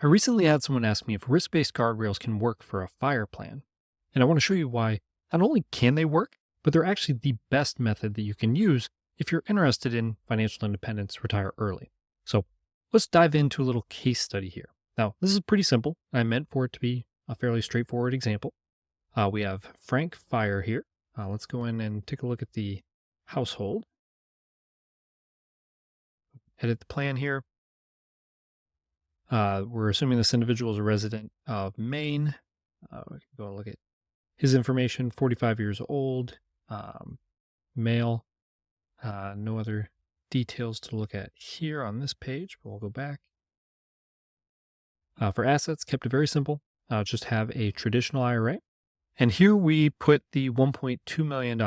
I recently had someone ask me if risk-based guardrails can work for a fire plan. And I want to show you why not only can they work, but they're actually the best method that you can use if you're interested in financial independence, retire early. So let's dive into a little case study here. Now, this is pretty simple. I meant for it to be a fairly straightforward example. We have Frank Fire here. Let's go in and take a look at the household. Edit the plan here. We're assuming this individual is a resident of Maine. We can go and look at his information, 45 years old, male. No other details to look at here on this page, but we'll go back. For assets, kept it very simple. Just have a traditional IRA. And here we put the $1.2 million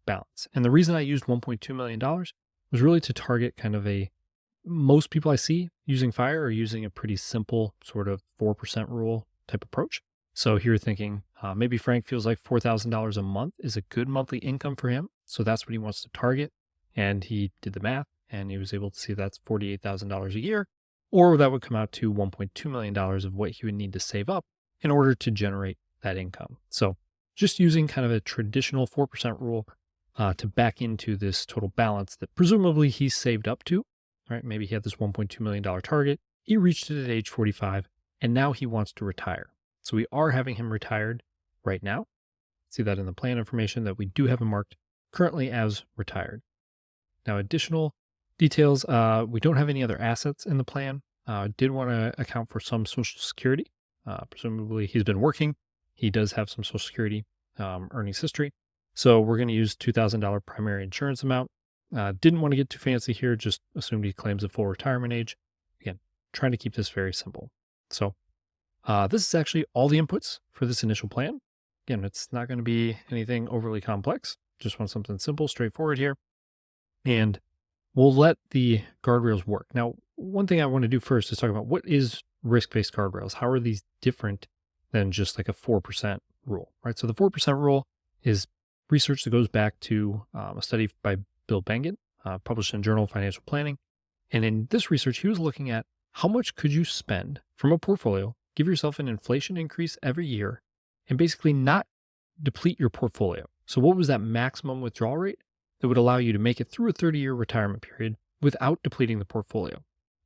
balance. And the reason I used $1.2 million was really to target kind of most people I see using FIRE are using a pretty simple sort of 4% rule type approach. So here you're thinking maybe Frank feels like $4,000 a month is a good monthly income for him. So that's what he wants to target. And he did the math and he was able to see that's $48,000 a year, or that would come out to $1.2 million of what he would need to save up in order to generate that income. So just using kind of a traditional 4% rule to back into this total balance that presumably he's saved up to, right? Maybe he had this $1.2 million target. He reached it at age 45 and now he wants to retire. So we are having him retired right now. See that in the plan information that we do have him marked currently as retired. Now, additional details, we don't have any other assets in the plan. Did want to account for some Social Security. Presumably he's been working. He does have some Social Security earnings history. So we're going to use $2,000 primary insurance amount. Didn't want to get too fancy here, just assumed he claims a full retirement age. Again, trying to keep this very simple. So this is actually all the inputs for this initial plan. Again, it's not going to be anything overly complex. Just want something simple, straightforward here. And we'll let the guardrails work. Now, one thing I want to do first is talk about what is risk-based guardrails. How are these different than just like a 4% rule, right? So the 4% rule is research that goes back to a study by Bill Bengen, published in Journal of Financial Planning. And in this research, he was looking at how much could you spend from a portfolio, give yourself an inflation increase every year, and basically not deplete your portfolio. So what was that maximum withdrawal rate that would allow you to make it through a 30-year retirement period without depleting the portfolio?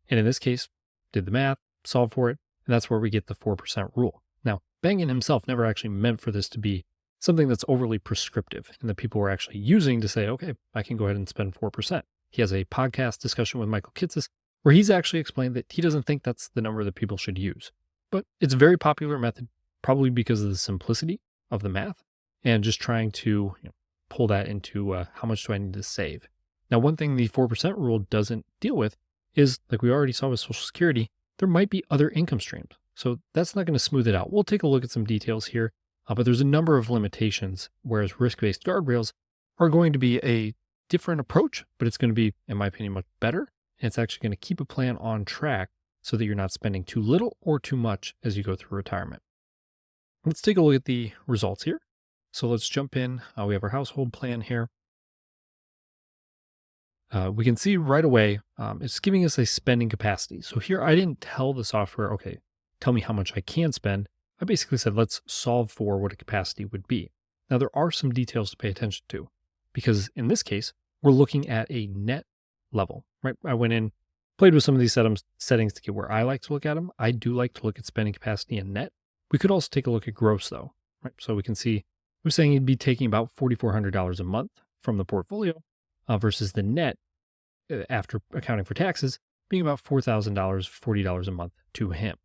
And in this case, did the math, solved for it, and that's where we get the 4% rule. Now, Bengen himself never actually meant for this to be something that's overly prescriptive and that people were actually using to say, okay, I can go ahead and spend 4%. He has a podcast discussion with Michael Kitces where he's actually explained that he doesn't think that's the number that people should use. But it's a very popular method, probably because of the simplicity of the math and just trying to pull that into how much do I need to save. Now, one thing the 4% rule doesn't deal with is, like we already saw with Social Security, there might be other income streams. So that's not going to smooth it out. We'll take a look at some details here, but there's a number of limitations, whereas risk-based guardrails are going to be a different approach, but it's going to be, in my opinion, much better. And it's actually going to keep a plan on track so that you're not spending too little or too much as you go through retirement. Let's take a look at the results here. So let's jump in. We have our household plan here. We can see right away, it's giving us a spending capacity. So here I didn't tell the software, okay, tell me how much I can spend. I basically said, let's solve for what a capacity would be. Now there are some details to pay attention to because in this case, we're looking at a net level, right? I went in, played with some of these settings to get where I like to look at them. I do like to look at spending capacity and net. We could also take a look at gross though, right? So we can see, we're saying you'd be taking about $4,400 a month from the portfolio versus the net after accounting for taxes being about $4,000, $40 a month to him.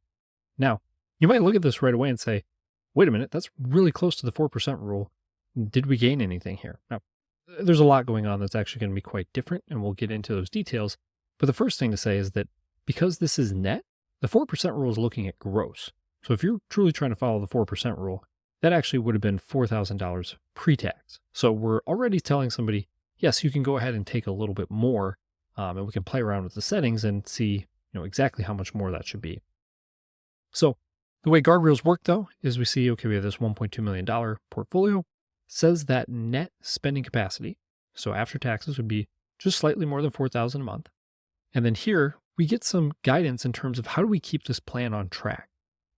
Now, you might look at this right away and say, wait a minute, that's really close to the 4% rule. Did we gain anything here? Now, there's a lot going on that's actually going to be quite different, and we'll get into those details. But the first thing to say is that because this is net, the 4% rule is looking at gross. So if you're truly trying to follow the 4% rule, that actually would have been $4,000 pre-tax. So we're already telling somebody, yes, you can go ahead and take a little bit more, and we can play around with the settings and see exactly how much more that should be. So the way guardrails work, though, is we see, okay, we have this $1.2 million portfolio, says that net spending capacity, so after taxes would be just slightly more than $4,000 a month. And then here we get some guidance in terms of how do we keep this plan on track.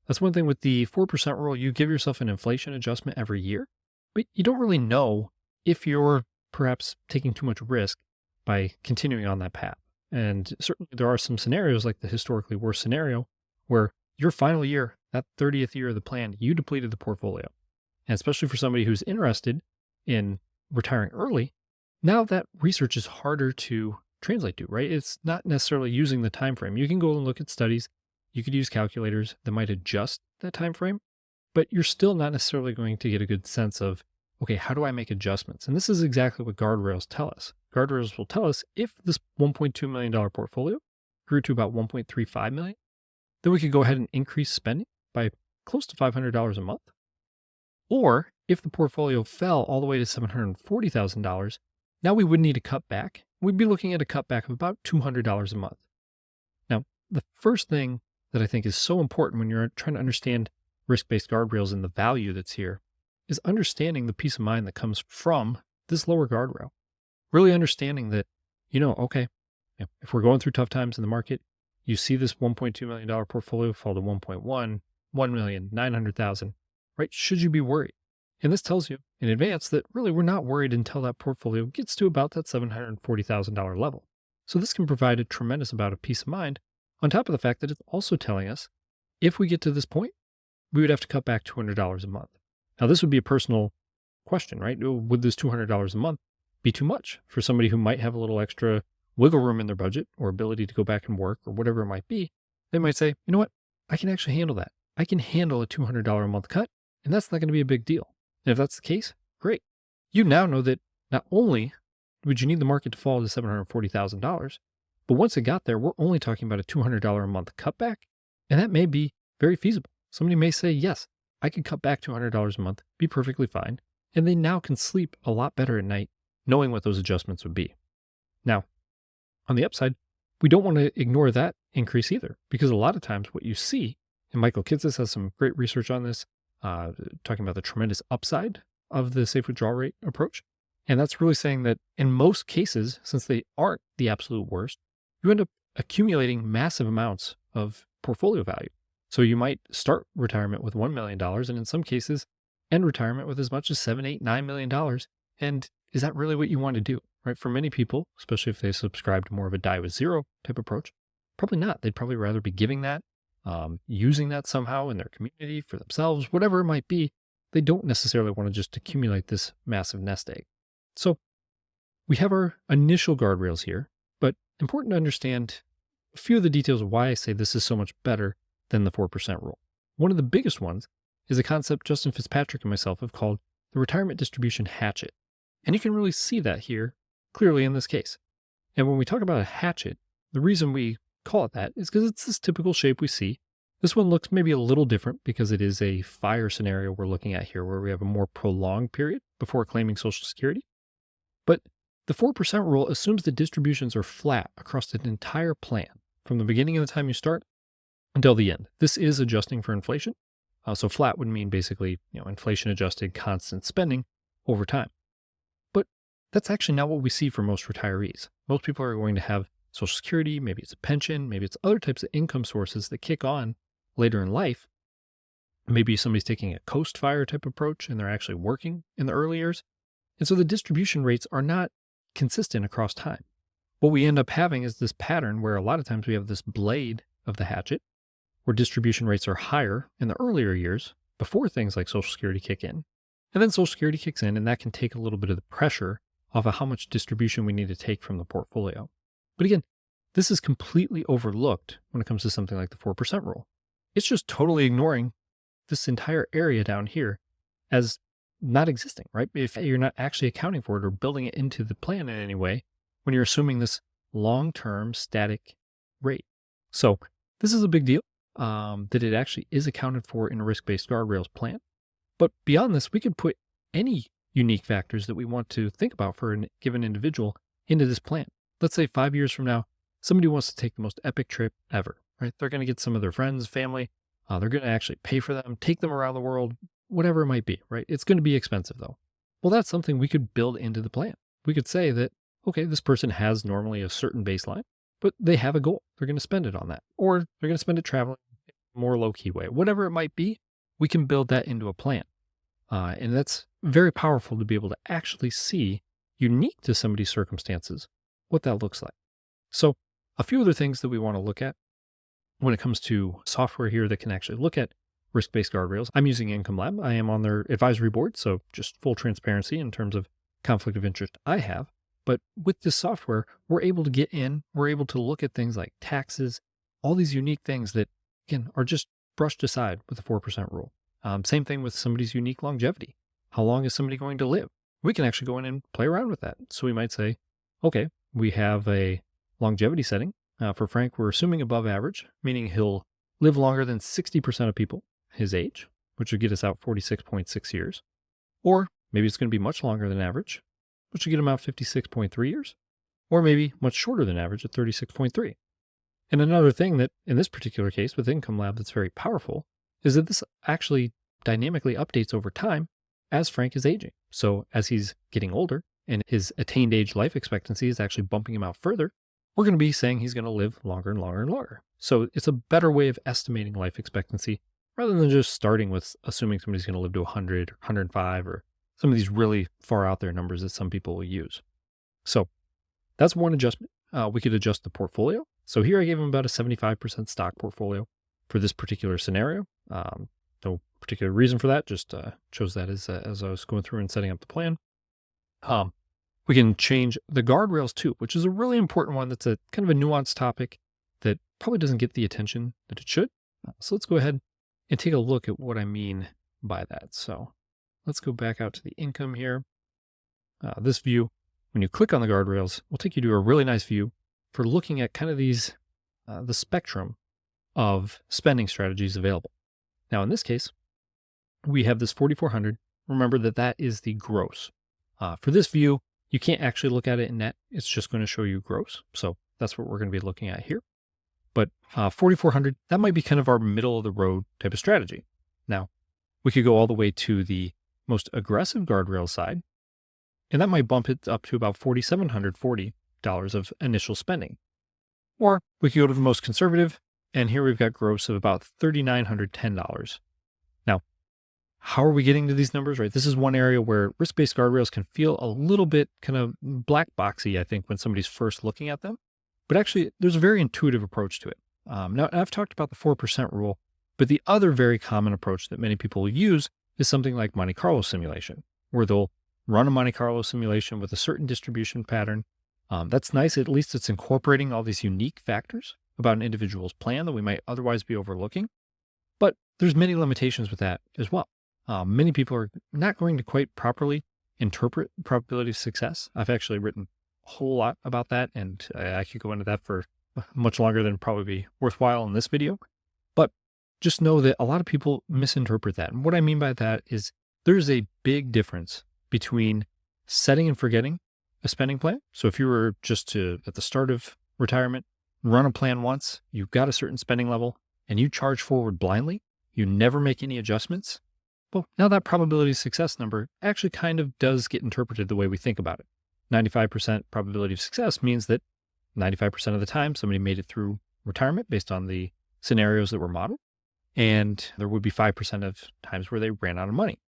That's one thing with the 4% rule. You give yourself an inflation adjustment every year, but you don't really know if you're perhaps taking too much risk by continuing on that path. And certainly there are some scenarios like the historically worst scenario where your final year, that 30th year of the plan, you depleted the portfolio. And especially for somebody who's interested in retiring early, now that research is harder to translate to, right? It's not necessarily using the time frame. You can go and look at studies. You could use calculators that might adjust that time frame, but you're still not necessarily going to get a good sense of, okay, how do I make adjustments? And this is exactly what guardrails tell us. Guardrails will tell us if this $1.2 million portfolio grew to about $1.35 million, then we could go ahead and increase spending by close to $500 a month. Or if the portfolio fell all the way to $740,000, now we would need to cut back. We'd be looking at a cutback of about $200 a month. Now, the first thing that I think is so important when you're trying to understand risk-based guardrails and the value that's here is understanding the peace of mind that comes from this lower guardrail. Really understanding that, okay, if we're going through tough times in the market, you see this $1.2 million portfolio fall to 1.1, 1,900,000, right? Should you be worried? And this tells you in advance that really we're not worried until that portfolio gets to about that $740,000 level. So this can provide a tremendous amount of peace of mind, on top of the fact that it's also telling us if we get to this point, we would have to cut back $200 a month. Now, this would be a personal question, right? Would this $200 a month be too much for somebody who might have a little extra wiggle room in their budget or ability to go back and work or whatever it might be? They might say, you know what? I can actually handle that. I can handle a $200 a month cut, and that's not going to be a big deal. And if that's the case, great. You now know that not only would you need the market to fall to $740,000, but once it got there, we're only talking about a $200 a month cutback, and that may be very feasible. Somebody may say, yes, I could cut back $200 a month, be perfectly fine, and they now can sleep a lot better at night knowing what those adjustments would be. Now, on the upside, we don't want to ignore that increase either, because a lot of times what you see, and Michael Kitces has some great research on this, talking about the tremendous upside of the safe withdrawal rate approach. And that's really saying that in most cases, since they aren't the absolute worst, you end up accumulating massive amounts of portfolio value. So you might start retirement with $1 million, and in some cases, end retirement with as much as $7, $8, $9 million. And is that really what you want to do? Right? For many people, especially if they subscribe to more of a die with zero type approach, probably not. They'd probably rather be giving that, using that somehow in their community for themselves, whatever it might be. They don't necessarily want to just accumulate this massive nest egg. So we have our initial guardrails here, but important to understand a few of the details of why I say this is so much better than the 4% rule. One of the biggest ones is a concept Justin Fitzpatrick and myself have called the retirement distribution hatchet. And you can really see that here clearly in this case. And when we talk about a hatchet, the reason we call it that is because it's this typical shape we see. This one looks maybe a little different because it is a fire scenario we're looking at here where we have a more prolonged period before claiming Social Security. But the 4% rule assumes the distributions are flat across an entire plan from the beginning of the time you start until the end. This is adjusting for inflation. So flat would mean basically, inflation adjusted constant spending over time. But that's actually not what we see for most retirees. Most people are going to have Social Security, maybe it's a pension, maybe it's other types of income sources that kick on later in life. Maybe somebody's taking a coast fire type approach and they're actually working in the early years. And so the distribution rates are not consistent across time. What we end up having is this pattern where a lot of times we have this blade of the hatchet where distribution rates are higher in the earlier years before things like Social Security kick in. And then Social Security kicks in and that can take a little bit of the pressure off of how much distribution we need to take from the portfolio. But again, this is completely overlooked when it comes to something like the 4% rule. It's just totally ignoring this entire area down here as not existing, right? If you're not actually accounting for it or building it into the plan in any way, when you're assuming this long-term static rate. So this is a big deal that it actually is accounted for in a risk-based guardrails plan. But beyond this, we could put any unique factors that we want to think about for a given individual into this plan. Let's say 5 years from now, somebody wants to take the most epic trip ever, right? They're going to get some of their friends, family. They're going to actually pay for them, take them around the world, whatever it might be, right? It's going to be expensive though. Well, that's something we could build into the plan. We could say that, okay, this person has normally a certain baseline, but they have a goal. They're going to spend it on that, or they're going to spend it traveling in a more low-key way. Whatever it might be, we can build that into a plan. And that's very powerful to be able to actually see, unique to somebody's circumstances, what that looks like. So a few other things that we want to look at when it comes to software here that can actually look at risk-based guardrails. I'm using Income Lab. I am on their advisory board, so just full transparency in terms of conflict of interest I have. But with this software, we're able to get in, we're able to look at things like taxes, all these unique things that, again, are just brushed aside with the 4% rule. Same thing with somebody's unique longevity. How long is somebody going to live? We can actually go in and play around with that. So we might say, okay, we have a longevity setting. For Frank, we're assuming above average, meaning he'll live longer than 60% of people his age, which would get us out 46.6 years. Or maybe it's going to be much longer than average, which would get him out 56.3 years. Or maybe much shorter than average at 36.3. And another thing that in this particular case with Income Lab that's very powerful is that this actually dynamically updates over time as Frank is aging. So as he's getting older and his attained age life expectancy is actually bumping him out further, we're going to be saying he's going to live longer and longer and longer. So it's a better way of estimating life expectancy rather than just starting with assuming somebody's going to live to 100 or 105 or some of these really far out there numbers that some people will use. So that's one adjustment. We could adjust the portfolio. So here I gave him about a 75% stock portfolio for this particular scenario. No particular reason for that, just chose that as I was going through and setting up the plan. We can change the guardrails too, which is a really important one. That's a kind of a nuanced topic that probably doesn't get the attention that it should. So let's go ahead and take a look at what I mean by that. So let's go back out to the income here. This view, when you click on the guardrails, will take you to a really nice view for looking at kind of these, the spectrum of spending strategies available. Now in this case, we have this 4,400. Remember that that is the gross. For this view, you can't actually look at it in net. It's just going to show you gross. So that's what we're going to be looking at here. But 4,400, that might be kind of our middle of the road type of strategy. Now, we could go all the way to the most aggressive guardrail side, and that might bump it up to about $4,740 of initial spending. Or we could go to the most conservative, and here we've got gross of about $3,910. Now, how are we getting to these numbers, right? This is one area where risk-based guardrails can feel a little bit kind of black boxy, I think, when somebody's first looking at them. But actually, there's a very intuitive approach to it. Now, I've talked about the 4% rule, but the other very common approach that many people use is something like Monte Carlo simulation, where they'll run a Monte Carlo simulation with a certain distribution pattern. That's nice. At least it's incorporating all these unique factors about an individual's plan that we might otherwise be overlooking. But there's many limitations with that as well. Many people are not going to quite properly interpret probability of success. I've actually written a whole lot about that, and I could go into that for much longer than probably be worthwhile in this video. But just know that a lot of people misinterpret that. And what I mean by that is there's a big difference between setting and forgetting a spending plan. So if you were just to, at the start of retirement, run a plan once, you've got a certain spending level, and you charge forward blindly, you never make any adjustments, well, now that probability of success number actually kind of does get interpreted the way we think about it. 95% probability of success means that 95% of the time somebody made it through retirement based on the scenarios that were modeled, and there would be 5% of times where they ran out of money.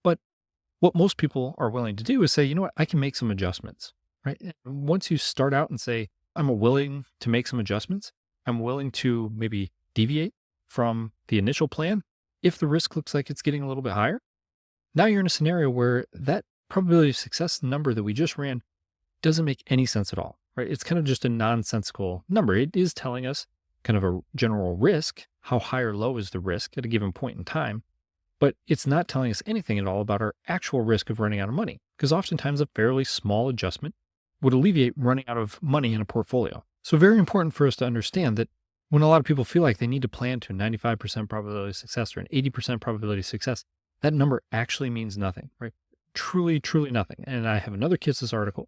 But what most people are willing to do is say, you know what, I can make some adjustments, right? And once you start out and say, I'm willing to make some adjustments, I'm willing to maybe deviate from the initial plan, if the risk looks like it's getting a little bit higher, now you're in a scenario where that probability of success number that we just ran doesn't make any sense at all, right? It's kind of just a nonsensical number. It is telling us kind of a general risk, how high or low is the risk at a given point in time, but it's not telling us anything at all about our actual risk of running out of money, because oftentimes a fairly small adjustment would alleviate running out of money in a portfolio. So very important for us to understand that when a lot of people feel like they need to plan to a 95% probability of success or an 80% probability of success, that number actually means nothing, right? Truly, truly nothing. And I have another Kisses article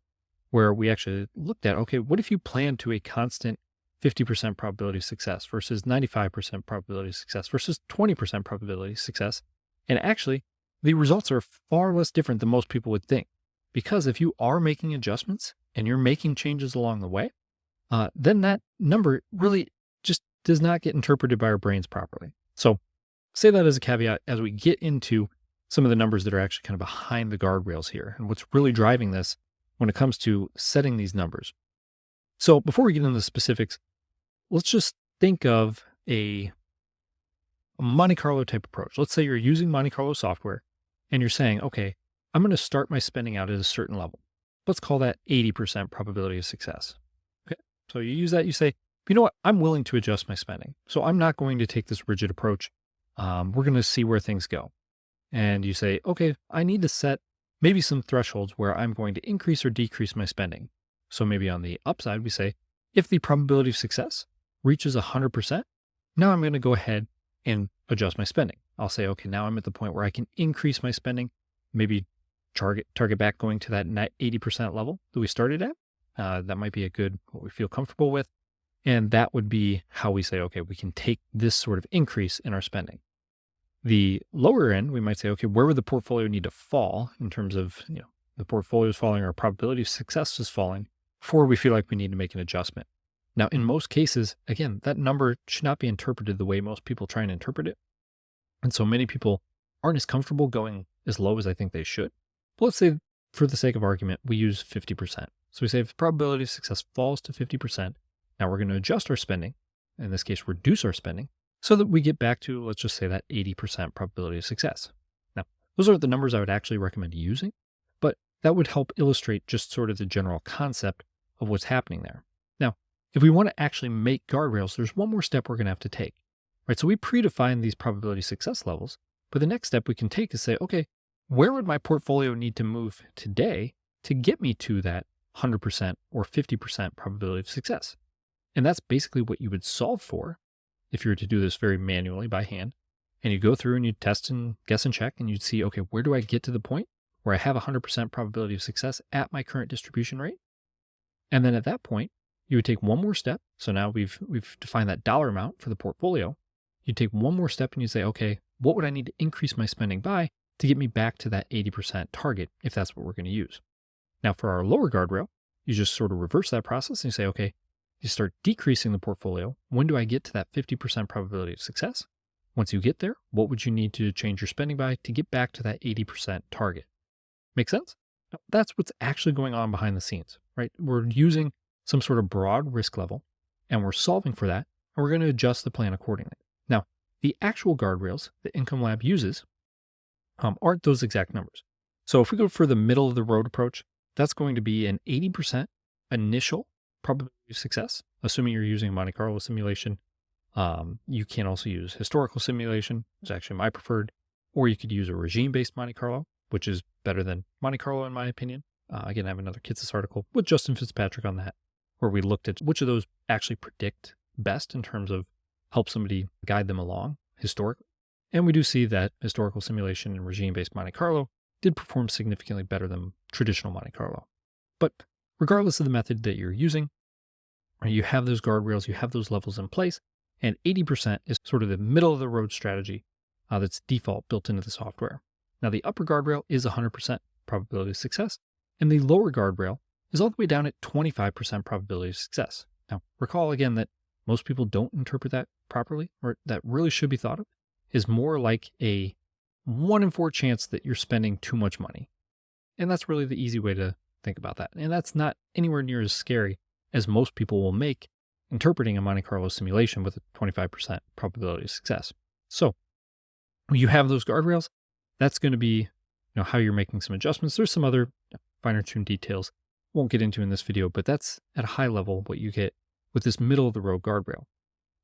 where we actually looked at, okay, what if you plan to a constant 50% probability of success versus 95% probability of success versus 20% probability of success? And actually, the results are far less different than most people would think. Because if you are making adjustments and you're making changes along the way, then that number really just does not get interpreted by our brains properly. So say that as a caveat as we get into some of the numbers that are actually kind of behind the guardrails here and what's really driving this when it comes to setting these numbers. So before we get into the specifics, let's just think of a Monte Carlo type approach. Let's say you're using Monte Carlo software and you're saying, okay, I'm going to start my spending out at a certain level. Let's call that 80% probability of success. Okay. So you use that, you say, you know what, I'm willing to adjust my spending. So I'm not going to take this rigid approach. We're going to see where things go. And you say, okay, I need to set maybe some thresholds where I'm going to increase or decrease my spending. So maybe on the upside, we say, if the probability of success reaches 100%, now I'm going to go ahead and adjust my spending. I'll say, okay, now I'm at the point where I can increase my spending, maybe target back going to that 80% level that we started at. That might be a good, what we feel comfortable with. And that would be how we say, okay, we can take this sort of increase in our spending. The lower end, we might say, okay, where would the portfolio need to fall in terms of, the portfolio is falling, our probability of success is falling before we feel like we need to make an adjustment. Now, in most cases, again, that number should not be interpreted the way most people try and interpret it. And so many people aren't as comfortable going as low as I think they should. But let's say, for the sake of argument, we use 50%. So we say if the probability of success falls to 50%, now we're going to adjust our spending, in this case, reduce our spending, so that we get back to, let's just say, that 80% probability of success. Now, those are the numbers I would actually recommend using, but that would help illustrate just sort of the general concept of what's happening there. Now, if we want to actually make guardrails, there's one more step we're going to have to take, right? So we predefine these probability success levels, but the next step we can take is say, okay, where would my portfolio need to move today to get me to that 100% or 50% probability of success? And that's basically what you would solve for if you were to do this very manually by hand. And you go through and you test and guess and check, and you'd see, okay, where do I get to the point where I have 100% probability of success at my current distribution rate? And then at that point, you would take one more step. So now we've defined that dollar amount for the portfolio. You take one more step and you say, okay, what would I need to increase my spending by to get me back to that 80% target, if that's what we're going to use? Now, for our lower guardrail, you just sort of reverse that process and you say, okay, you start decreasing the portfolio. When do I get to that 50% probability of success? Once you get there, what would you need to change your spending by to get back to that 80% target? Make sense? Now, that's what's actually going on behind the scenes, right? We're using some sort of broad risk level and we're solving for that, and we're going to adjust the plan accordingly. Now, the actual guardrails that Income Lab uses aren't those exact numbers. So if we go for the middle of the road approach, that's going to be an 80% initial probability of success, assuming you're using a Monte Carlo simulation. You can also use historical simulation. It's actually my preferred, or you could use a regime-based Monte Carlo, which is better than Monte Carlo in my opinion. Again, I have another Kitsis article with Justin Fitzpatrick on that, where we looked at which of those actually predict best in terms of help somebody guide them along historically. And we do see that historical simulation and regime-based Monte Carlo did perform significantly better than traditional Monte Carlo. But regardless of the method that you're using, you have those guardrails, you have those levels in place, and 80% is sort of the middle of the road strategy that's default built into the software. Now, the upper guardrail is 100% probability of success, and the lower guardrail is all the way down at 25% probability of success. Now, recall again that most people don't interpret that properly, or that really should be thought of, is more like a 1 in 4 chance that you're spending too much money. And that's really the easy way to think about that. And that's not anywhere near as scary as most people will make interpreting a Monte Carlo simulation with a 25% probability of success. So when you have those guardrails, that's going to be how you're making some adjustments. There's some other finer tuned details won't get into in this video, but that's at a high level what you get with this middle of the road guardrail.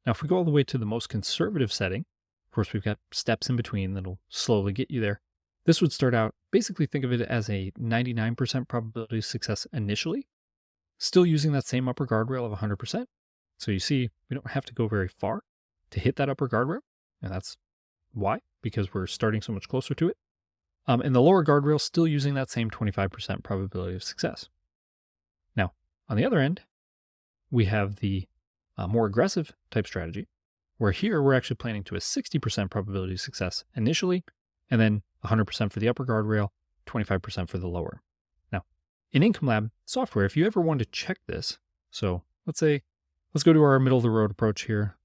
Now, if we go all the way to the most conservative setting, of course, we've got steps in between that'll slowly get you there. This would start out, basically think of it as a 99% probability of success initially, still using that same upper guardrail of 100%. So you see, we don't have to go very far to hit that upper guardrail. And that's why, because we're starting so much closer to it. And the lower guardrail still using that same 25% probability of success. Now, on the other end, we have the more aggressive type strategy, where here we're actually planning to a 60% probability of success initially, and then 100% for the upper guardrail, 25% for the lower. Now, in Income Lab software, if you ever want to check this, so let's go to our middle of the road approach here.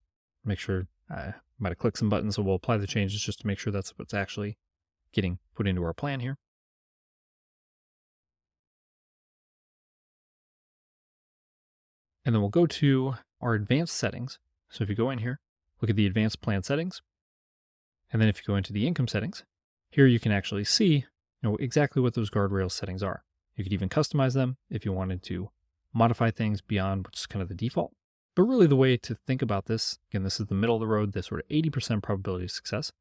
Make sure I might have clicked some buttons, so we'll apply the changes just to make sure that's what's actually getting put into our plan here. And then we'll go to our advanced settings. So if you go in here, look at the advanced plan settings. And then if you go into the income settings, here you can actually see exactly what those guardrail settings are. You could even customize them if you wanted to modify things beyond what's kind of the default. But really the way to think about this, again, this is the middle of the road, this sort of 80% probability of success.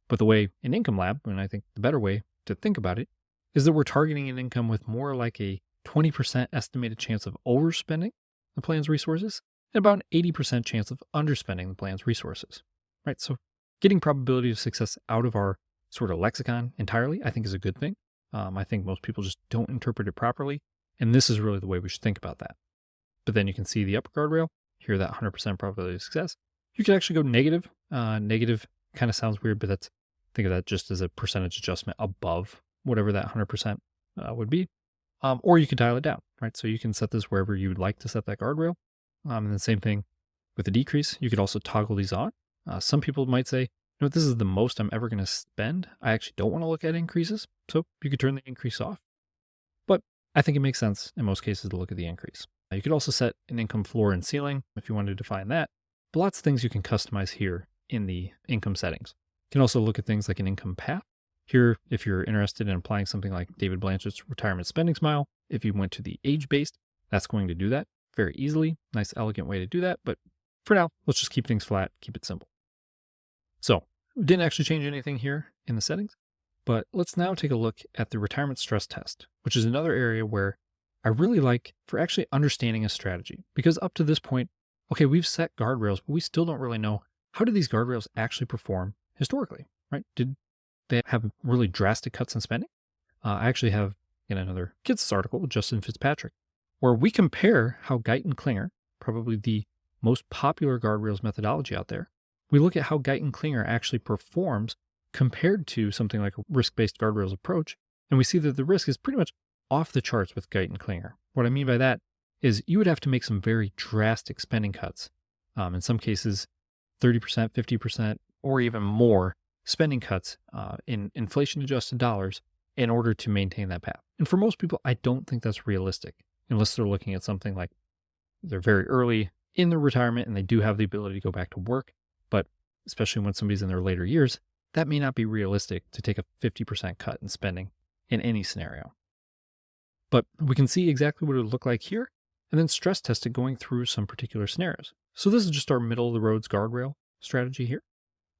But the way in Income Lab, and I think the better way to think about it, is that we're targeting an income with more like a 20% estimated chance of overspending the plan's resources and about an 80% chance of underspending the plan's resources, right? So getting probability of success out of our sort of lexicon entirely, I think is a good thing. I think most people just don't interpret it properly. And this is really the way we should think about that. But then you can see the upper guardrail, here that 100% probability of success. You could actually go negative. Negative kind of sounds weird, but think of that just as a percentage adjustment above whatever that 100% would be. Or you could dial it down, right? So you can set this wherever you would like to set that guardrail. And the same thing with the decrease. You could also toggle these on. Some people might say, this is the most I'm ever going to spend. I actually don't want to look at increases. So you could turn the increase off. But I think it makes sense in most cases to look at the increase. You could also set an income floor and ceiling if you wanted to define that. But lots of things you can customize here in the income settings. You can also look at things like an income path. Here, if you're interested in applying something like David Blanchett's retirement spending smile, if you went to the age-based, that's going to do that very easily. Nice, elegant way to do that. But for now, let's just keep things flat, keep it simple. So we didn't actually change anything here in the settings, but let's now take a look at the retirement stress test, which is another area where I really like for actually understanding a strategy. Because up to this point, okay, we've set guardrails, but we still don't really know how do these guardrails actually perform historically, right? Did they have really drastic cuts in spending? I actually have in another Kids article with Justin Fitzpatrick, where we compare how Guyton Klinger, probably the most popular guardrails methodology out there, we look at how Guyton Klinger actually performs compared to something like a risk-based guardrails approach, and we see that the risk is pretty much off the charts with Guyton Klinger. What I mean by that is you would have to make some very drastic spending cuts. In some cases, 30%, 50%, or even more spending cuts in inflation-adjusted dollars in order to maintain that path. And for most people, I don't think that's realistic, unless they're looking at something like they're very early in their retirement and they do have the ability to go back to work. But especially when somebody's in their later years, that may not be realistic to take a 50% cut in spending in any scenario. But we can see exactly what it would look like here and then stress test it going through some particular scenarios. So this is just our middle of the roads guardrail strategy here.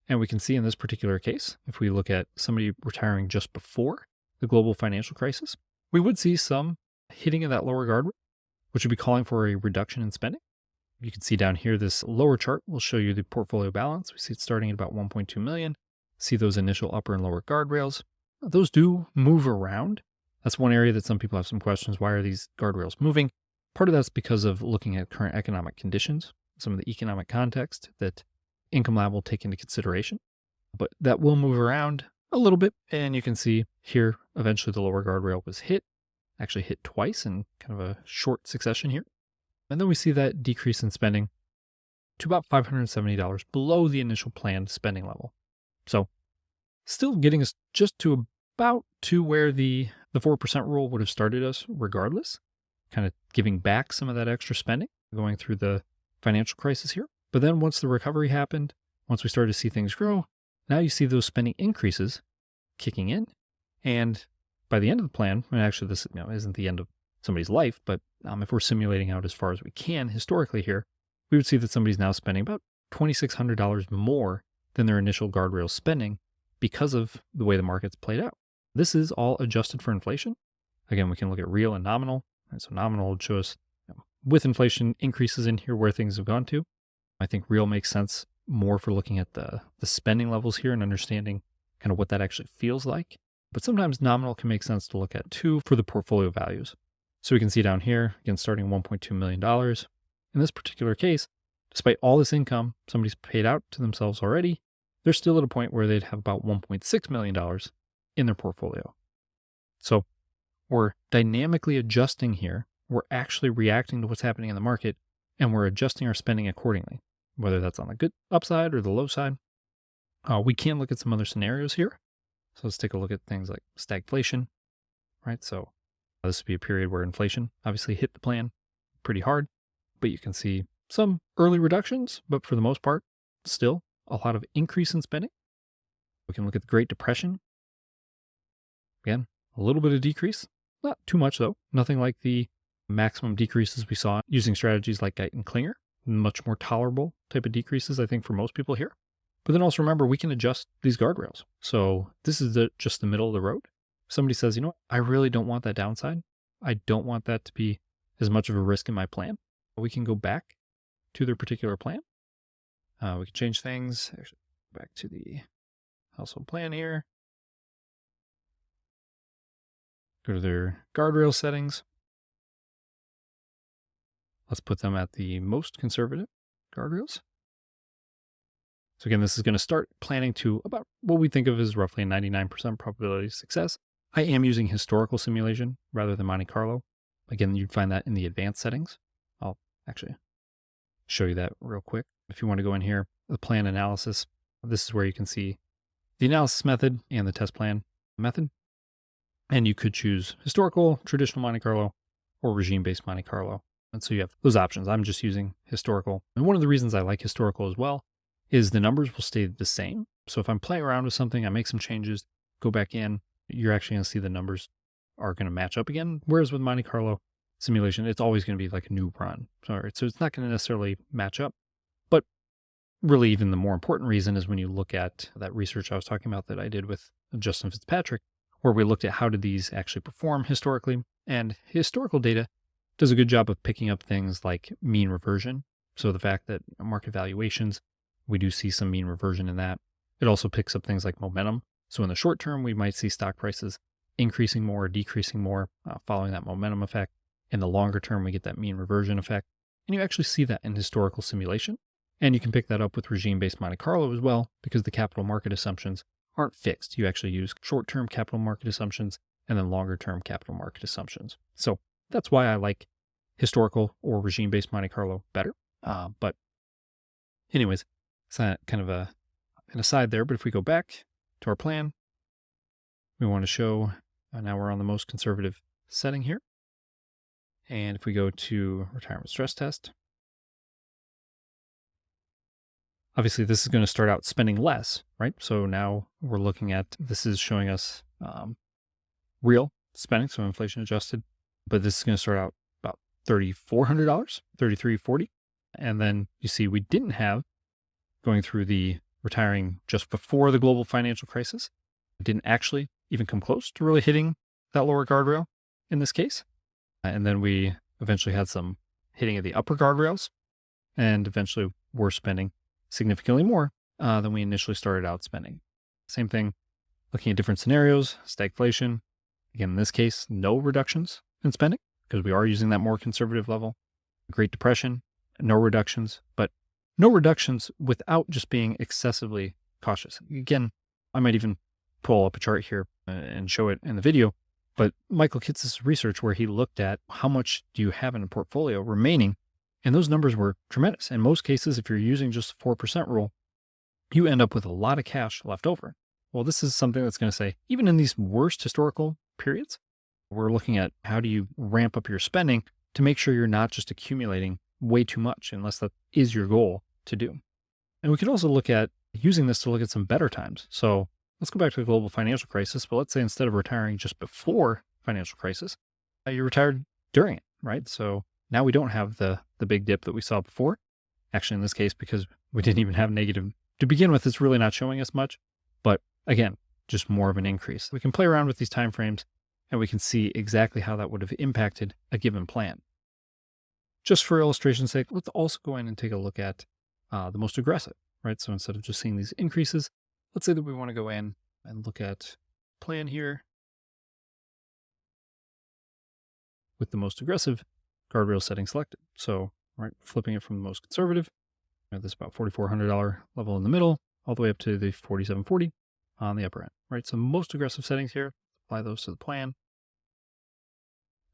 And we can see in this particular case, if we look at somebody retiring just before the global financial crisis, we would see some hitting of that lower guardrail, which would be calling for a reduction in spending. You can see down here, this lower chart will show you the portfolio balance. We see it starting at about 1.2 million. See those initial upper and lower guardrails. Those do move around. That's one area that some people have some questions. Why are these guardrails moving? Part of that's because of looking at current economic conditions, some of the economic context that Income Lab will take into consideration. But that will move around a little bit. And you can see here, eventually the lower guardrail was hit, actually hit twice in kind of a short succession here. And then we see that decrease in spending to about $570 below the initial planned spending level. So still getting us just to about to where the 4% rule would have started us regardless, kind of giving back some of that extra spending going through the financial crisis here. But then once the recovery happened, once we started to see things grow, now you see those spending increases kicking in. And by the end of the plan, and actually this isn't the end of somebody's life, but if we're simulating out as far as we can historically here, we would see that somebody's now spending about $2,600 more than their initial guardrail spending because of the way the market's played out. This is all adjusted for inflation. Again, we can look at real and nominal. And so nominal would show us with inflation increases in here where things have gone to. I think real makes sense more for looking at the spending levels here and understanding kind of what that actually feels like. But sometimes nominal can make sense to look at too for the portfolio values. So we can see down here, again, starting $1.2 million. In this particular case, despite all this income somebody's paid out to themselves already, they're still at a point where they'd have about $1.6 million in their portfolio. So we're dynamically adjusting here. We're actually reacting to what's happening in the market and we're adjusting our spending accordingly, whether that's on the good upside or the low side. We can look at some other scenarios here. So let's take a look at things like stagflation, right? So this would be a period where inflation obviously hit the plan pretty hard, but you can see some early reductions, but for the most part, still a lot of increase in spending. We can look at the Great Depression. Again, a little bit of decrease, not too much though. Nothing like the maximum decreases we saw using strategies like Geit and Klinger. Much more tolerable type of decreases, I think, for most people here. But then also remember, we can adjust these guardrails. So this is just the middle of the road. If somebody says, you know what, I really don't want that downside. I don't want that to be as much of a risk in my plan. We can go back to their particular plan. We can change things. Actually, back to the household plan here. Go to their guardrail settings. Let's put them at the most conservative guardrails. So again, this is going to start planning to about what we think of as roughly a 99% probability of success. I am using historical simulation rather than Monte Carlo. Again, you'd find that in the advanced settings. I'll actually show you that real quick. If you want to go in here, the plan analysis, this is where you can see the analysis method and the test plan method. And you could choose historical, traditional Monte Carlo, or regime-based Monte Carlo. And so you have those options. I'm just using historical. And one of the reasons I like historical as well is the numbers will stay the same. So if I'm playing around with something, I make some changes, go back in, you're actually going to see the numbers are going to match up again. Whereas with Monte Carlo simulation, it's always going to be like a new run. So it's not going to necessarily match up. But really, even the more important reason is when you look at that research I was talking about that I did with Justin Fitzpatrick, where we looked at how did these actually perform historically. And historical data does a good job of picking up things like mean reversion. So the fact that market valuations, we do see some mean reversion in that. It also picks up things like momentum. So in the short term, we might see stock prices increasing more or decreasing more following that momentum effect. In the longer term, we get that mean reversion effect. And you actually see that in historical simulation. And you can pick that up with regime-based Monte Carlo as well, because the capital market assumptions aren't fixed. You actually use short-term capital market assumptions and then longer-term capital market assumptions. So that's why I like historical or regime-based Monte Carlo better. But anyways, it's kind of an aside there. But if we go back to our plan, we want to show, now we're on the most conservative setting here. And if we go to retirement stress test, obviously this is going to start out spending less, right? So now we're looking at, this is showing us real spending, so inflation adjusted, but this is going to start out about $3,400, $3,340. And then you see we didn't have, going through the retiring just before the global financial crisis, didn't actually even come close to really hitting that lower guardrail in this case. And then we eventually had some hitting of the upper guardrails, and eventually we're spending significantly more than we initially started out spending. Same thing, looking at different scenarios, stagflation. Again, in this case, no reductions in spending because we are using that more conservative level. Great Depression, no reductions, but no reductions without just being excessively cautious. Again, I might even pull up a chart here and show it in the video, but Michael Kitz's research where he looked at how much do you have in a portfolio remaining, and those numbers were tremendous. In most cases, if you're using just the 4% rule, you end up with a lot of cash left over. Well, this is something that's going to say, even in these worst historical periods, we're looking at how do you ramp up your spending to make sure you're not just accumulating way too much, unless that is your goal to do. And we could also look at using this to look at some better times. So let's go back to the global financial crisis, but let's say instead of retiring just before financial crisis, you retired during it, right? So now we don't have the big dip that we saw before. Actually, in this case, because we didn't even have negative to begin with, it's really not showing us much. But again, just more of an increase. We can play around with these time frames and we can see exactly how that would have impacted a given plan. Just for illustration's sake, let's also go in and take a look at the most aggressive, right? So instead of just seeing these increases, let's say that we want to go in and look at plan here with the most aggressive guardrail setting selected. So, right, flipping it from the most conservative, this about $4,400 level in the middle, all the way up to the $4,740 on the upper end, right? So most aggressive settings here, apply those to the plan.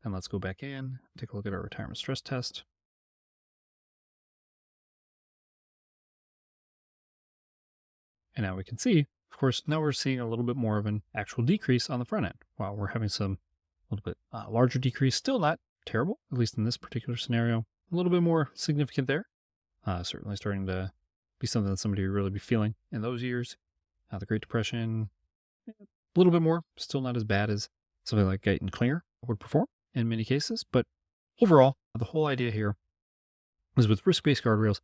And let's go back in, take a look at our retirement stress test. And now we can see, of course, now we're seeing a little bit more of an actual decrease on the front end, while we're having some a little bit larger decrease. Still not terrible, at least in this particular scenario. A little bit more significant there. Certainly starting to be something that somebody would really be feeling in those years. The Great Depression, a little bit more, still not as bad as something like Guyton Klinger would perform in many cases. But overall, the whole idea here is with risk-based guardrails,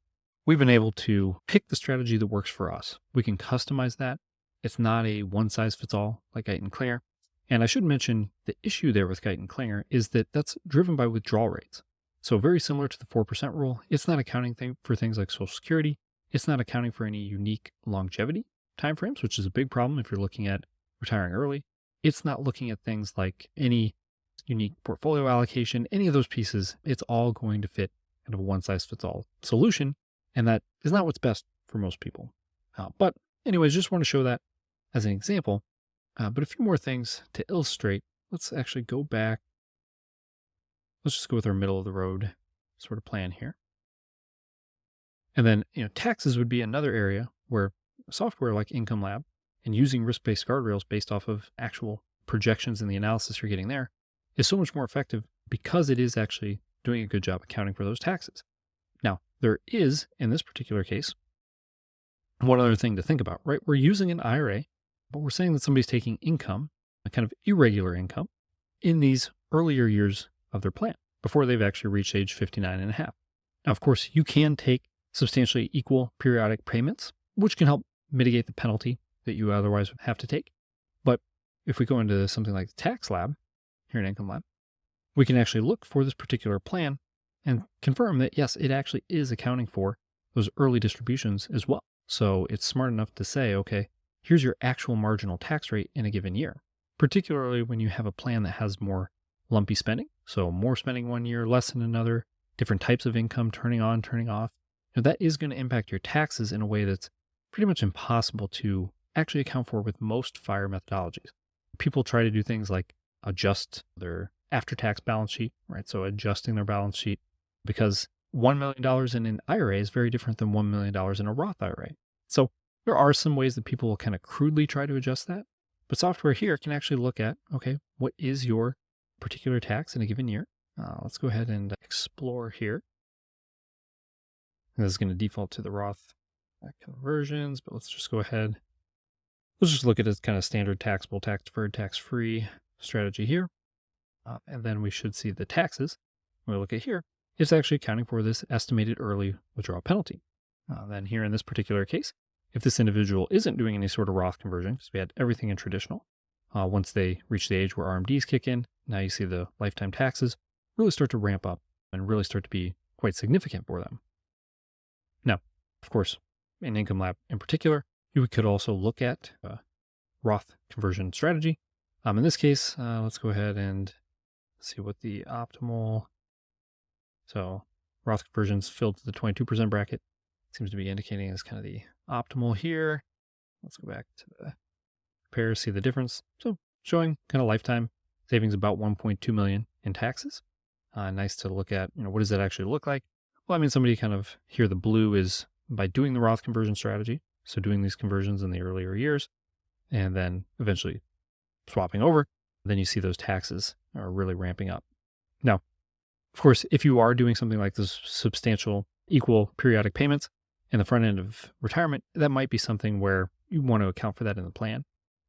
we've been able to pick the strategy that works for us. We can customize that. It's not a one-size-fits-all like Guyton Klinger. And I should mention the issue there with Guyton Klinger is that that's driven by withdrawal rates. So very similar to the 4% rule, it's not accounting for things like Social Security. It's not accounting for any unique longevity timeframes, which is a big problem if you're looking at retiring early. It's not looking at things like any unique portfolio allocation, any of those pieces. It's all going to fit kind of a one-size-fits-all solution, and that is not what's best for most people. But anyways, just want to show that as an example. But a few more things to illustrate. Let's actually go back. Let's just go with our middle of the road sort of plan here. And then, taxes would be another area where software like Income Lab and using risk-based guardrails based off of actual projections and the analysis you're getting there is so much more effective because it is actually doing a good job accounting for those taxes. Now, there is, in this particular case, one other thing to think about, right? We're using an IRA, but we're saying that somebody's taking income, a kind of irregular income, in these earlier years of their plan before they've actually reached age 59 and a half. Now, of course, you can take substantially equal periodic payments, which can help mitigate the penalty that you otherwise would have to take. But if we go into something like the tax lab here in Income Lab, we can actually look for this particular plan and confirm that, yes, it actually is accounting for those early distributions as well. So it's smart enough to say, okay, here's your actual marginal tax rate in a given year, particularly when you have a plan that has more lumpy spending. So more spending one year, less in another, different types of income turning on, turning off. That is going to impact your taxes in a way that's pretty much impossible to actually account for with most FIRE methodologies. People try to do things like adjust their after-tax balance sheet, right? So adjusting their balance sheet because $1 million in an IRA is very different than $1 million in a Roth IRA. So there are some ways that people will kind of crudely try to adjust that, but software here can actually look at, okay, what is your particular tax in a given year? Let's go ahead and explore here. And this is going to default to the Roth conversions, but let's just go ahead. Let's just look at this kind of standard taxable, tax deferred, tax free strategy here. And then we should see the taxes. When we look at here, it's actually accounting for this estimated early withdrawal penalty. Then here in this particular case, if this individual isn't doing any sort of Roth conversion, because we had everything in traditional, once they reach the age where RMDs kick in, now you see the lifetime taxes really start to ramp up and really start to be quite significant for them. Now, of course, in Income Lab in particular, you could also look at Roth conversion strategy. In this case, let's go ahead and see what the optimal. So Roth conversions filled to the 22% bracket seems to be indicating as kind of the optimal here. Let's go back to the compare, see the difference. So showing kind of lifetime savings about 1.2 million in taxes. Nice to look at, what does that actually look like? Well, I mean, somebody kind of here, the blue is by doing the Roth conversion strategy. So doing these conversions in the earlier years and then eventually swapping over, then you see those taxes are really ramping up. Now, of course, if you are doing something like this substantial equal periodic payments in the front end of retirement, that might be something where you want to account for that in the plan.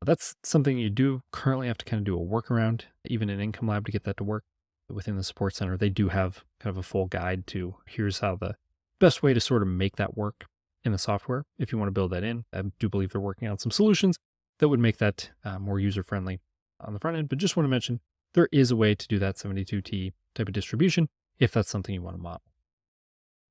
That's something you do currently have to kind of do a workaround, even in Income Lab to get that to work. Within the support center, they do have kind of a full guide to here's how the best way to sort of make that work in the software. If you want to build that in, I do believe they're working on some solutions that would make that more user-friendly on the front end. But just want to mention, there is a way to do that 72T type of distribution if that's something you want to model.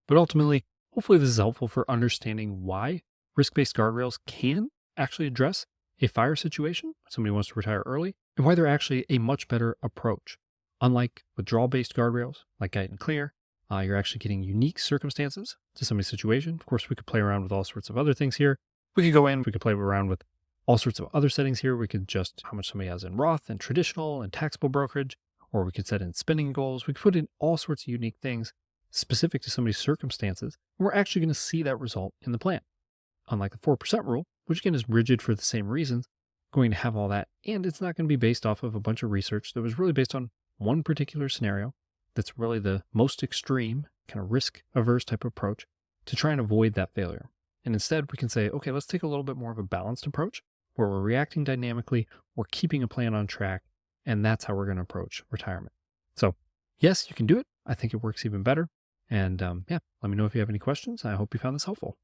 But ultimately, hopefully this is helpful for understanding why risk-based guardrails can actually address a FIRE situation, somebody wants to retire early, and why they're actually a much better approach. Unlike withdrawal-based guardrails like Guyton Klinger, you're actually getting unique circumstances to somebody's situation. Of course, we could play around with all sorts of other things here. We could go in, we could play around with all sorts of other settings here. We could adjust how much somebody has in Roth and traditional and taxable brokerage, or we could set in spending goals. We could put in all sorts of unique things specific to somebody's circumstances. And we're actually going to see that result in the plan. Unlike the 4% rule, which again is rigid for the same reasons, going to have all that. And it's not going to be based off of a bunch of research that was really based on one particular scenario that's really the most extreme, kind of risk averse type approach to try and avoid that failure. And instead, we can say, okay, let's take a little bit more of a balanced approach where we're reacting dynamically, we're keeping a plan on track, and that's how we're going to approach retirement. So, yes, you can do it. I think it works even better. And yeah, let me know if you have any questions. I hope you found this helpful.